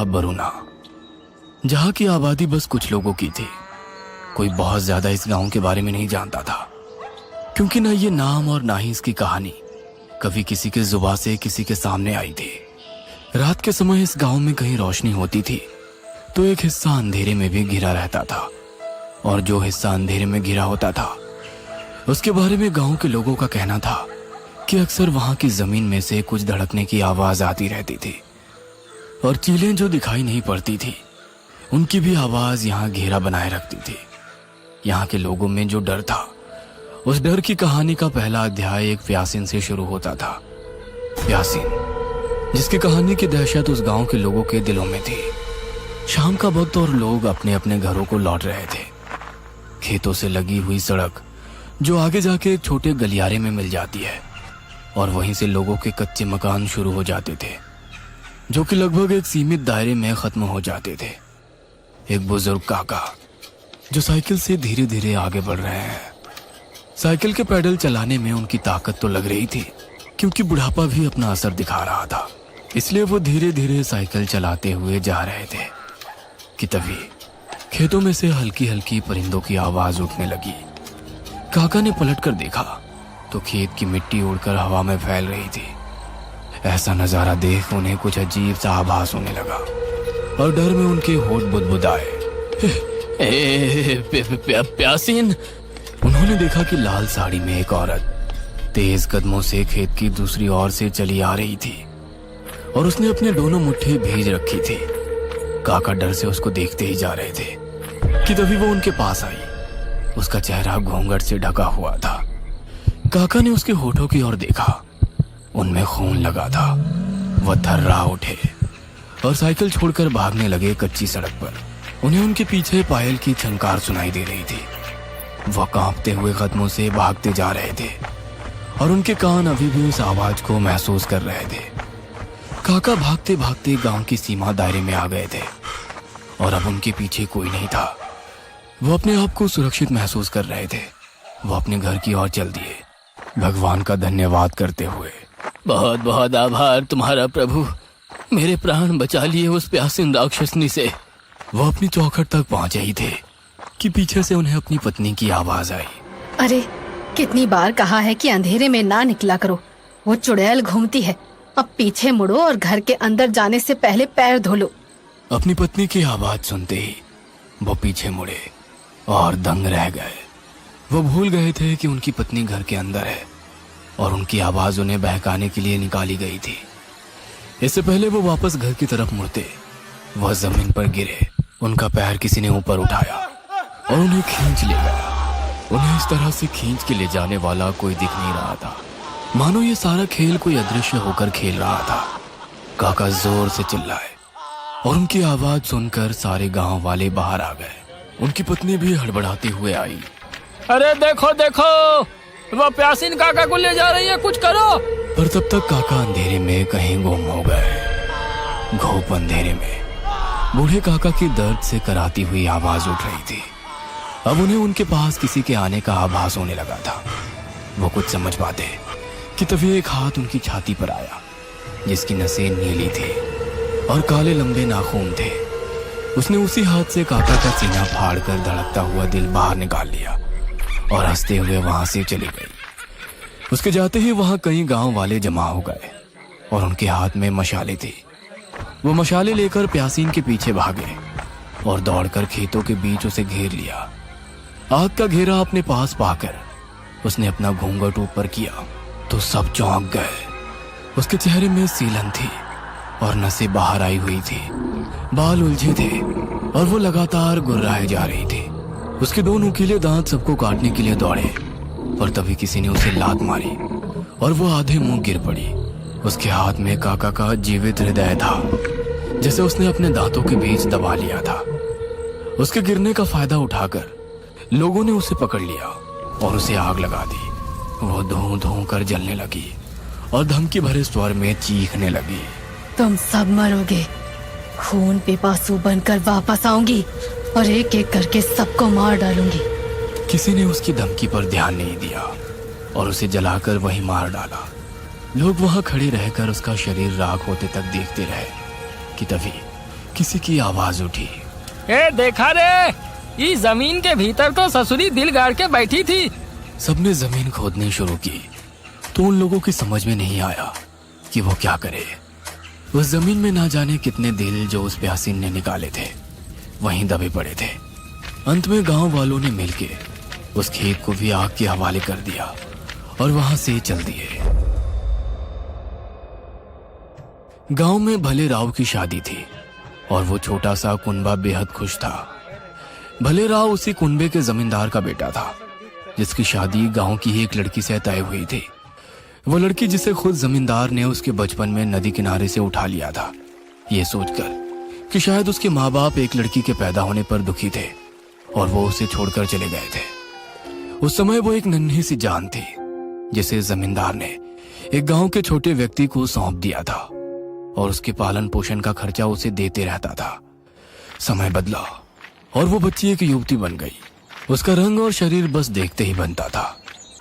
था बरूना, जहाँ की आबादी बस कुछ लोगों की थी। कोई बहुत ज्यादा इस गांव के बारे में नहीं जानता था, क्योंकि ना ये नाम और ना ही इसकी कहानी कभी किसी के जुबान से किसी के सामने आई थी। रात के समय इस गांव में कहीं रोशनी होती थी तो एक हिस्सा अंधेरे में भी घिरा रहता था, और जो हिस्सा अंधेरे में घिरा होता था उसके बारे में गांव के लोगों का कहना था कि अक्सर वहां की जमीन में से कुछ धड़कने की आवाज आती रहती थी, और चीलें जो दिखाई नहीं पड़ती थी उनकी भी आवाज यहाँ घेरा बनाए रखती थी। यहाँ के लोगों में जो डर था, उस डर की कहानी का पहला अध्याय एक प्यासीन से शुरू होता था। प्यासीन, जिसकी कहानी की दहशत उस गांव के लोगों के दिलों में थी। शाम का वक्त और लोग अपने अपने घरों को लौट रहे थे। खेतों से लगी हुई सड़क जो आगे जाके एक छोटे गलियारे में मिल जाती है, और वहीं से लोगों के कच्चे मकान शुरू हो जाते थे, जो कि लगभग एक सीमित दायरे में खत्म हो जाते थे। एक बुजुर्ग काका जो साइकिल से धीरे धीरे आगे बढ़ रहे हैं। साइकिल के पैडल चलाने में उनकी ताकत तो लग रही थी, क्योंकि बुढ़ापा भी अपना असर दिखा रहा था, इसलिए वो धीरे धीरे साइकिल चलाते हुए जा रहे थे कि तभी खेतों में से हल्की हल्की परिंदों की आवाज उठने लगी। काका ने पलटकर देखा तो खेत की मिट्टी उड़कर हवा में फैल रही थी। ऐसा नजारा देख उन्हें कुछ अजीब सा आभास होने लगा, और डर में उनके होठ बुदबुदाए। प्यासीन, उन्होंने देखा कि लाल साड़ी में एक औरत तेज कदमों से खेत की दूसरी ओर से चली आ रही थी, और उसने अपने दोनों मुट्ठी भीज रखी थी। काका डर से उसको देखते ही जा रहे थे कि तभी वो उनके पास आई। उसका चेहरा घूंघट से ढका हुआ था। काका ने उसके होठों की ओर देखा, उनमें खून लगा था। वह थर्रा उठे और साइकिल छोड़कर भागने लगे कच्ची सड़क पर। उन्हें उनके पीछे पायल की झंकार सुनाई दे रही थी। वह कांपते हुए कदमों से भागते जा रहे थे, और उनके कान अभी भी उस आवाज को महसूस कर रहे थे। काका भागते भागते गांव की सीमा दायरे में आ गए थे, और अब उनके पीछे कोई नहीं था। वो अपने आप को सुरक्षित महसूस कर रहे थे। वो अपने घर की ओर चल दिए, भगवान का धन्यवाद करते हुए। बहुत बहुत आभार तुम्हारा प्रभु, मेरे प्राण बचा लिए उस प्यासीन राक्षसनी से। वो अपनी चौखट तक पहुंचे ही थे कि पीछे से उन्हें अपनी पत्नी की आवाज आई। अरे, कितनी बार कहा है कि अंधेरे में ना निकला करो, वो चुड़ैल घूमती है। अब पीछे मुड़ो और घर के अंदर जाने से पहले पैर धो लो। अपनी पत्नी की आवाज सुनते ही वो पीछे मुड़े और दंग रह गए। वो भूल गए थे कि उनकी पत्नी घर के अंदर है, और उनकी आवाज उन्हें बहकाने के लिए निकाली गई थी। इससे पहले वो वापस घर की तरफ मुड़ते, वह जमीन पर गिरे। उनका पैर किसी ने ऊपर उठाया और उन्हें खींच ले गया। उन्हें इस तरह से खींच के ले जाने वाला कोई दिख नहीं रहा था, मानो ये सारा खेल कोई अदृश्य होकर खेल रहा था। काका जोर से चिल्लाए, और उनकी आवाज सुनकर सारे गांव वाले बाहर आ गए। उनकी पत्नी भी हड़बड़ाते हुए आई। अरे देखो देखो, वो प्यासीन काका को ले जा रही है, कुछ करो। पर तब तक काका अंधेरे में कहीं गुम हो गए। घोप अंधेरे में बूढ़े काका की दर्द से कराती हुई आवाज उठ रही थी। अब उन्हें उनके पास किसी के आने का आभास होने लगा था। वो कुछ समझ पाते कि तभी एक हाथ उनकी छाती पर आया, जिसकी नसें नीली थी और काले लंबे नाखून थे। उसने उसी हाथ से काका का सीना फाड़कर धड़कता हुआ दिल बाहर निकाल लिया, और हंसते हुए वहां से चली गई। उसके जाते ही वहां कई गांव वाले जमा हो गए, और उनके हाथ में मशाले थी। वो मशाले लेकर प्यासीन के पीछे भागे और दौड़कर खेतों के बीच उसे घेर लिया। आग का घेरा अपने पास पाकर उसने अपना घूंघट ऊपर किया तो सब चौंक गए। उसके चेहरे में सीलन थी और नसें बाहर आई हुई थी। बाल उलझे थे और वो लगातार गुर्राए जा रही थी। उसके दो नुकीले दांत सबको काटने के लिए दौड़े, और तभी किसी ने उसे लात मारी और वो आधे मुंह गिर पड़ी। उसके हाथ में काका का जीवित हृदय था, जैसे उसने अपने दांतों के बीच दबा लिया था। उसके गिरने का फायदा उठाकर लोगों ने उसे पकड़ लिया और उसे आग लगा दी। वो धूं धूं कर जलने लगी और धमकी भरे स्वर में चीखने लगी। तुम सब मरोगे, खून पिपासु बनकर वापस आऊंगी और एक एक करके सबको मार डालूंगी। किसी ने उसकी धमकी पर ध्यान नहीं दिया और उसे जलाकर वहीं मार डाला। लोग वहां खड़े रहकर उसका शरीर राख होते तक देखते रहे कि तभी किसी की आवाज उठी। ए देखा रे, इस जमीन के भीतर तो ससुरी दिल गाड़ के बैठी थी। सबने जमीन खोदनी शुरू की तो उन लोगों की समझ में नहीं आया कि वो क्या करे। उस जमीन में ना जाने कितने दिल जो उस प्यासीन ने निकाले थे वहीं दबे पड़े थे। अंत में गांव वालों ने मिलके उस खेत को भी आग के हवाले कर दिया और वहां से चल दिए। गांव में भले राव की शादी थी और वो छोटा सा कुनबा बेहद खुश था। भले राव उसी कुनबे के जमींदार का बेटा था जिसकी शादी गांव की ही एक लड़की से तय हुई थी। वो लड़की जिसे खुद जमींदार ने उसके बचपन में नदी किनारे से उठा लिया था, ये सोचकर कि शायद उसके माँ बाप एक लड़की के पैदा होने पर दुखी थे और वो उसे छोड़कर चले गए थे। उस समय वो एक नन्ही सी जान थी जिसे जमींदार ने एक गांव के छोटे व्यक्ति को सौंप दिया था और उसके पालन पोषण का खर्चा उसे देते रहता था। समय बदला और वो बच्ची एक युवती बन गई। उसका रंग और शरीर बस देखते ही बनता था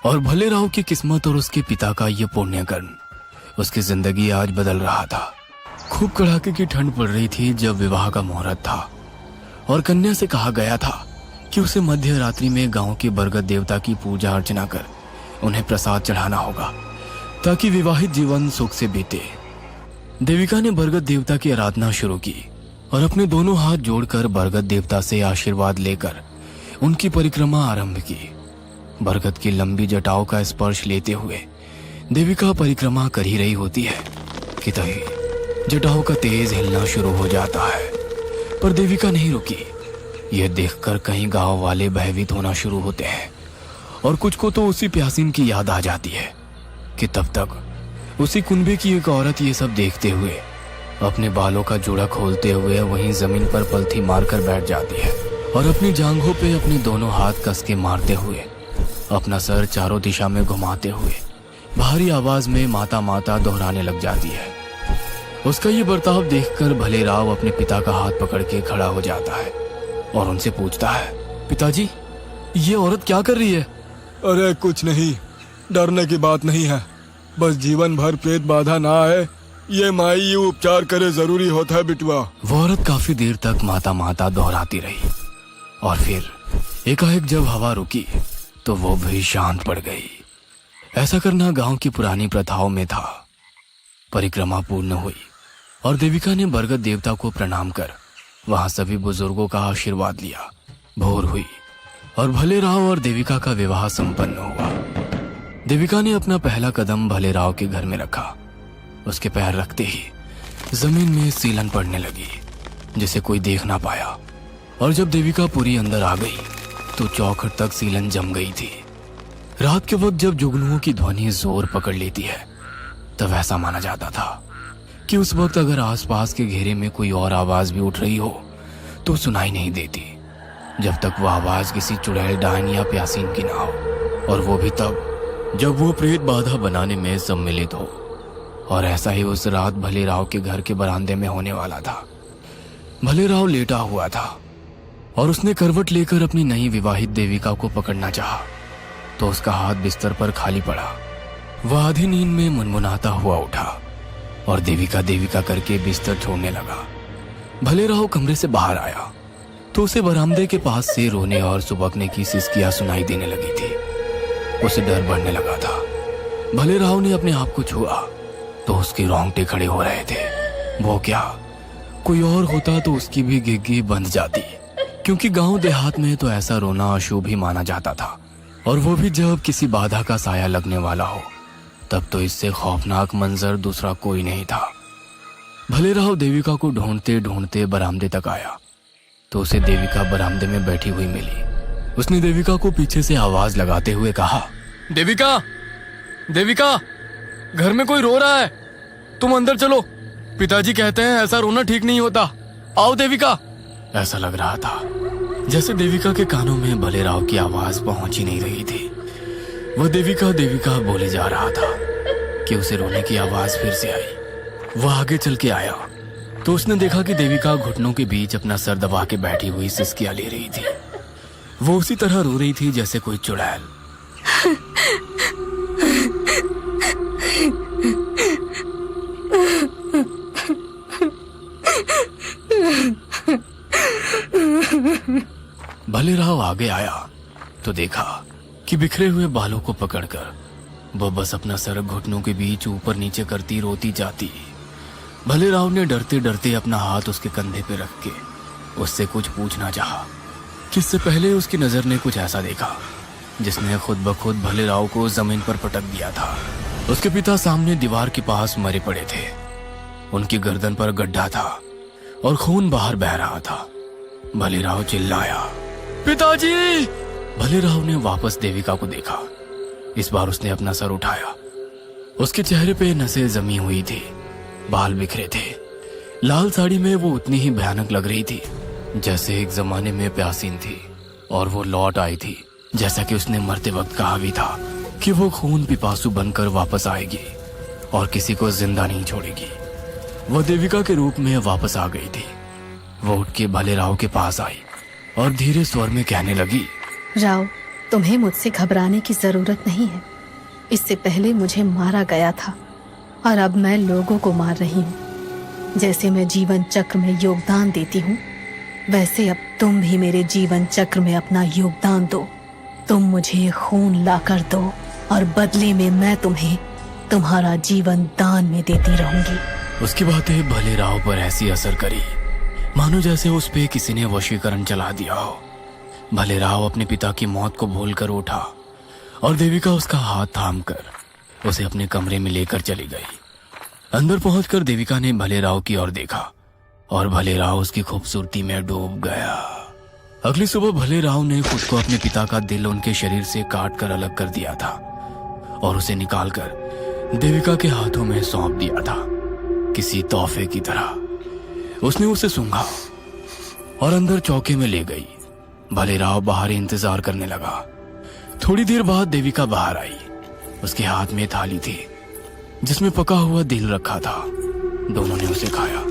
और भले राव की किस्मत और उसके पिता का ये पुण्य कर्म उसकी जिंदगी आज बदल रहा था। खूब कड़ाके की ठंड पड़ रही थी जब विवाह का मुहूर्त था और कन्या से कहा गया था कि उसे मध्य रात्रि में गांव के बरगद देवता की पूजा अर्चना कर उन्हें प्रसाद चढ़ाना होगा ताकि विवाहित जीवन सुख से बीते। देविका ने बरगद देवता की आराधना शुरू की और अपने दोनों हाथ जोड़कर बरगद देवता से आशीर्वाद लेकर उनकी परिक्रमा आरंभ की। बरगद की लंबी जटाओं का स्पर्श लेते हुए देविका परिक्रमा कर ही रही होती है कि तभी जटाओं का तेज हिलना शुरू हो जाता है, पर देविका नहीं रुकी। यह देखकर कहीं गांव वाले भयभीत होना शुरू होते हैं और कुछ को तो उसी प्यासीन की याद आ जाती है कि तब तक उसी कुनबे की एक औरत ये सब देखते हुए अपने बालों का जूड़ा खोलते हुए वहीं जमीन पर पलथी मारकर बैठ जाती है और अपनी जांघों पे अपने दोनों हाथ कस के मारते हुए अपना सर चारों दिशा में घुमाते हुए भारी आवाज में माता माता दोहराने लग जाती है। उसका ये बर्ताव देखकर भले राव अपने पिता का हाथ पकड़ के खड़ा हो जाता है और उनसे पूछता है, पिताजी ये औरत क्या कर रही है? अरे कुछ नहीं, डरने की बात नहीं है, बस जीवन भर पेट बाधा ना आए ये माई ये उपचार करे जरूरी होता है बिटवा। वो औरत काफी देर तक माता माता दोहराती रही और फिर एकाएक जब हवा रुकी तो वो भी शांत पड़ गई। ऐसा करना गांव की पुरानी प्रथाओं में था। परिक्रमा पूर्ण हुई और देविका ने बरगद देवता को प्रणाम कर वहां सभी बुजुर्गों का आशीर्वाद लिया। भोर हुई और भले राव और देविका का विवाह संपन्न हुआ। देविका ने अपना पहला कदम भले राव के घर में रखा। उसके पैर रखते ही जमीन में सीलन पड़ने लगी जिसे कोई देख ना पाया और जब देविका पूरी अंदर आ गई तो चौखट तक सीलन जम गई थी। रात के वक्त जब जुगनुओं की ध्वनि जोर पकड़ लेती है तब ऐसा माना जाता था कि उस वक्त अगर आसपास के घेरे में कोई और आवाज भी उठ रही हो तो सुनाई नहीं देती जब तक वो आवाज किसी चुड़ैल डायन या प्यासीन की ना हो, और वो भी तब जब वो प्रेत बाधा बनाने में सम्मिलित हो। और ऐसा ही उस रात भले राव के घर के बरामदे में होने वाला था। भले राव लेटा हुआ था और उसने करवट लेकर अपनी नई विवाहित देविका को पकड़ना चाहा तो उसका हाथ बिस्तर पर खाली पड़ा। वह आधी नींद में मुनमुनाता हुआ उठा और देविका देविका करके बिस्तर छोड़ने लगा। भले राव कमरे से बाहर आया तो उसे बरामदे के पास से रोने और सुबकने की सिसकियां सुनाई देने लगी थी। उसे डर बढ़ने लगा था। भले राव ने अपने आप को छुआ तो उसके रोंगटे खड़े हो रहे थे। वो क्या, कोई और होता तो उसकी भी गिग्गी बंध जाती, क्योंकि गांव देहात में तो ऐसा रोना अशुभ ही माना जाता था, और वो भी जब किसी बाधा का साया लगने वाला हो। तब तो इससे खौफनाक मंजर दूसरा कोई नहीं था। भले राव देविका को ढूंढते ढूंढते बरामदे तक आया तो उसे देविका बरामदे में बैठी हुई मिली। उसने देविका को पीछे से आवाज लगाते हुए कहा, देविका, देविका, घर में कोई रो रहा है, तुम अंदर चलो, पिताजी कहते हैं ऐसा रोना ठीक नहीं होता, आओ देविका। ऐसा लग रहा था जैसे देविका के कानों में भले राव की आवाज पहुंच ही नहीं रही थी। वह देविका देविका बोले जा रहा था कि उसे रोने की आवाज फिर से आई। वह आगे चल के आया तो उसने देखा कि देविका घुटनों के बीच अपना सर दबा के बैठी हुई सिसकियां ले रही थी। वो उसी तरह रो रही थी जैसे कोई चुड़ैल। भलेराव आगे आया तो देखा कि बिखरे हुए बालों को पकड़कर वह बस अपना सर घुटनों के बीच ऊपर नीचे करती रोती जाती। भलेराव ने डरते डरते अपना हाथ उसके कंधे पे रख के उससे कुछ पूछना चाहा कि इससे पहले उसकी नजर ने कुछ ऐसा देखा जिसने खुद ब खुद भलेराव को जमीन पर पटक दिया था। उसके पिता सामने दीवार के पास मरे पड़े थे। उनकी गर्दन पर गड्ढा था और खून बाहर बह रहा था। भलेराव चिल्लाया, पिताजी! भलेराव ने वापस देविका को देखा। इस बार उसने अपना सर उठाया। उसके चेहरे पे नसें जमी हुई थी, बाल बिखरे थे। लाल साड़ी में वो उतनी ही भयानक लग रही थी जैसे एक जमाने में प्यासीन थी, और वो लौट आई थी जैसा कि उसने मरते वक्त कहा भी था कि वो खून पिपासु बनकर वापस आएगी और किसी को जिंदा नहीं छोड़ेगी। वो देविका के रूप में वापस आ गई थी। वो उठ के भलेराव के पास आई और धीरे स्वर में कहने लगी, राव, तुम्हें मुझसे घबराने की जरूरत नहीं है। इससे पहले मुझे मारा गया था और अब मैं लोगों को मार रही हूँ। जैसे मैं जीवन चक्र में योगदान देती हूँ, वैसे अब तुम भी मेरे जीवन चक्र में अपना योगदान दो। तुम मुझे खून लाकर दो और बदले में मैं तुम्हें तुम्हारा जीवन दान में देती रहूंगी। उसकी बातें भलेराव पर ऐसी असर करी मानो जैसे उस पे किसी ने वशीकरण चला दिया हो। भलेराव अपने पिता की मौत को भूलकर उठा और देविका उसका हाथ थामकर उसे अपने कमरे में लेकर चली गई। अंदर पहुंचकर देविका ने भलेराव की ओर देखा और भलेराव उसकी खूबसूरती में डूब गया। अगली सुबह भलेराव ने खुद को अपने पिता का दिल उनके शरीर से काट कर अलग कर दिया था और उसे निकालकर देविका के हाथों में सौंप दिया था किसी तोहफे की तरह। उसने उसे सूंघा और अंदर चौके में ले गई। भलेराव बाहर इंतजार करने लगा। थोड़ी देर बाद देविका बाहर आई। उसके हाथ में थाली थी जिसमें पका हुआ दिल रखा था। दोनों ने उसे खाया।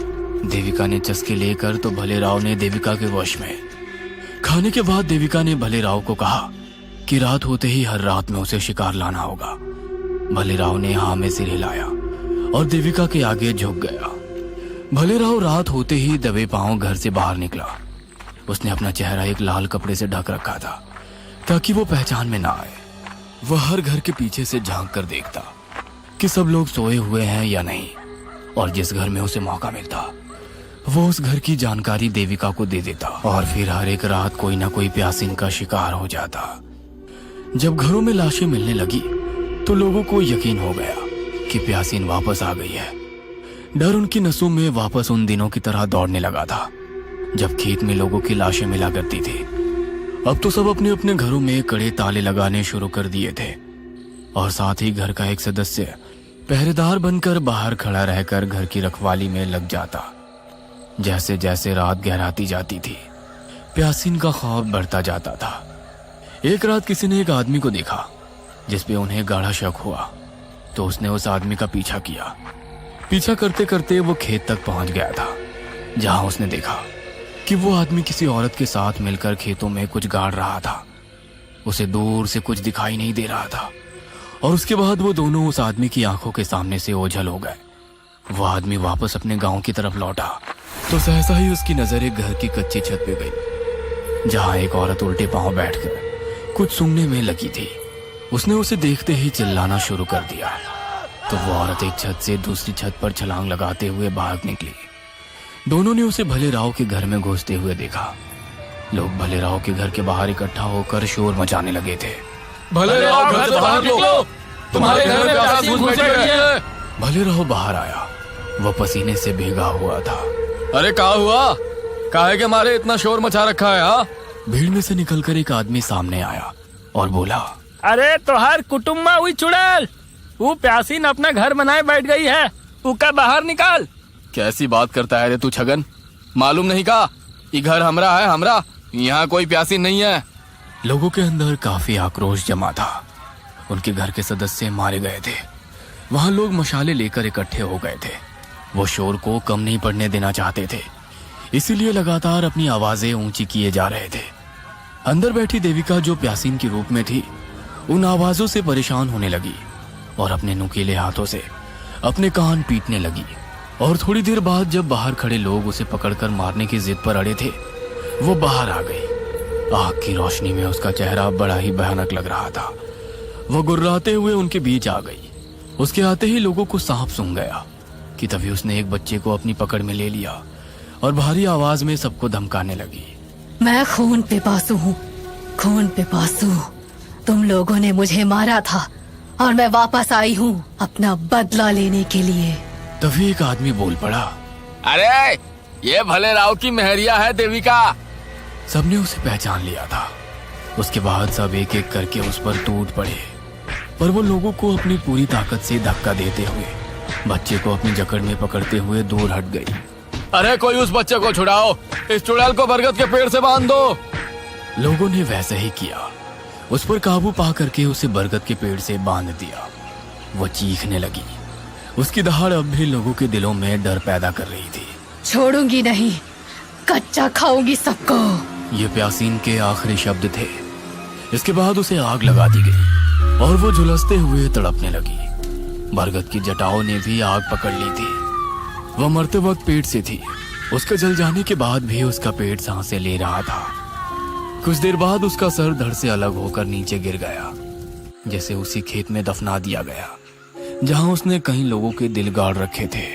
देविका ने चस्के लेकर तो भलेराव ने देविका के वश में। खाने के बाद देविका ने भलेराव को कहा कि रात होते ही हर रात में उसे शिकार लाना होगा। भलेराव ने हाँ में सिर हिलाया और देविका के आगे झुक गया। भलेराव रात होते ही दबे पांव घर से बाहर निकला। उसने अपना चेहरा एक लाल कपड़े से ढक रखा था ताकि वो पहचान में ना आए। वह हर घर के पीछे से झांक कर देखता कि सब लोग सोए हुए हैं या नहीं, और जिस घर में उसे मौका मिलता वो उस घर की जानकारी देविका को दे देता और फिर हर एक रात कोई ना कोई प्यासीन का शिकार हो जाता। जब घरों में लाशें मिलने लगी तो लोगों को यकीन हो गया कि प्यासीन वापस आ गई है। डर उनकी नसों में वापस उन दिनों की तरह दौड़ने लगा था जब खेत में लोगों की लाशें मिला करती थी। अब तो सब अपने अपने घरों में कड़े ताले लगाने शुरू कर दिए थे और साथ ही घर का एक सदस्य पहरेदार बनकर बाहर खड़ा रहकर घर की रखवाली में लग जाता। जैसे जैसे रात गहराती जाती थी प्यासीन का खौफ बढ़ता जाता था। एक रात किसी ने एक आदमी को देखा जिस पे उन्हें गाढ़ा शक हुआ, तो उसने उस आदमी का पीछा किया। पीछा करते करते वो खेत तक पहुंच गया था जहां उसने देखा कि वो आदमी किसी औरत के साथ मिलकर खेतों में कुछ गाड़ रहा था। उसे दूर से कुछ दिखाई नहीं दे रहा था और उसके बाद वो दोनों उस आदमी की आंखों के सामने से ओझल हो गए। वो आदमी वापस अपने गांव की तरफ लौटा तो सहसा ही उसकी नजर एक घर की कच्ची छत पे गई जहां एक औरत उल्टे पांव बैठकर कुछ सूंघने में लगी थी। उसने उसे देखते ही चिल्लाना शुरू कर दिया तो वो औरत एक छत से दूसरी छत पर छलांग लगाते हुए भाग निकली। दोनों ने उसे भलेराव के घर में घुसते हुए देखा। लोग भलेराव के घर के बाहर इकट्ठा होकर शोर मचाने लगे थे। भलेराव घर से बाहर निकलो, तुम्हारे घर में प्यासी घुस बैठी है। भलेराव बाहर आया। वह पसीने से भीगा हुआ था। अरे क्या हुआ? काहे के मारे इतना शोर मचा रखा है? हाँ, भीड़ में से निकलकर एक आदमी सामने आया और बोला, अरे तोहार कुटुम्बा हुई चुड़ैल, वो प्यासीन अपना घर बनाए बैठ गई है, उका बाहर निकाल। कैसी बात करता है रे तू छगन? मालूम नहीं का ये घर हमरा है, हमरा यहाँ कोई प्यासी नहीं है। लोगों के अंदर काफी आक्रोश जमा था। उनके घर के सदस्य मारे गए थे। वहां लोग मशाले लेकर इकट्ठे हो गए थे। वो शोर को कम नहीं पड़ने देना चाहते थे, इसीलिए लगातार अपनी आवाजें ऊंची किए जा रहे थे। अंदर बैठी देविका जो प्यासीन के रूप में थी उन आवाजों से परेशान होने लगी और अपने नुकीले हाथों से अपने कान पीटने लगी। और थोड़ी देर बाद जब बाहर खड़े लोग उसे पकड़कर मारने की जिद पर अड़े थे, वो बाहर आ गई। आग की रोशनी में उसका चेहरा बड़ा ही भयानक लग रहा था। वो गुर्राते हुए उनके बीच आ गई। उसके आते ही लोगों को सांप सूंघ गया कि तभी उसने एक बच्चे को अपनी पकड़ में ले लिया और भारी आवाज में सबको धमकाने लगी। मैं खून पिपासु हूँ, खून पिपासु। तुम लोगों ने मुझे मारा था और मैं वापस आई हूँ अपना बदला लेने के लिए। तभी एक आदमी बोल पड़ा, अरे ये भले राव की मेहरिया है देविका। सबने उसे पहचान लिया था। उसके बाद सब एक एक करके उस पर टूट पड़े, पर वो लोगों को अपनी पूरी ताकत से धक्का देते हुए बच्चे को अपनी जकड़ में पकड़ते हुए दूर हट गई। अरे कोई उस बच्चे को छुड़ाओ, इस चुड़ैल को बरगद के पेड़ से बांध दो। लोगों ने वैसे ही किया। उस पर काबू पा करके उसे बरगद के पेड़ से बांध दिया। वो चीखने लगी। उसकी दहाड़ अब भी लोगों के दिलों में डर पैदा कर रही थी। छोड़ूंगी नहीं, कच्चा खाऊंगी सबको। ये प्यासीन के आखिरी शब्द थे। इसके बाद उसे आग लगा दी गई और वो झुलसते हुए तड़पने लगी। बरगद की जटाओं ने भी आग पकड़ ली थी। वह मरते वक्त पेट से थी। उसके जल जाने के बाद भी उसका पेट सांसें ले रहा था। कुछ देर बाद उसका सर धड़ से अलग होकर नीचे गिर गया, जैसे उसी खेत में दफना दिया गया जहां उसने कई लोगों के दिल गाड़ रखे थे।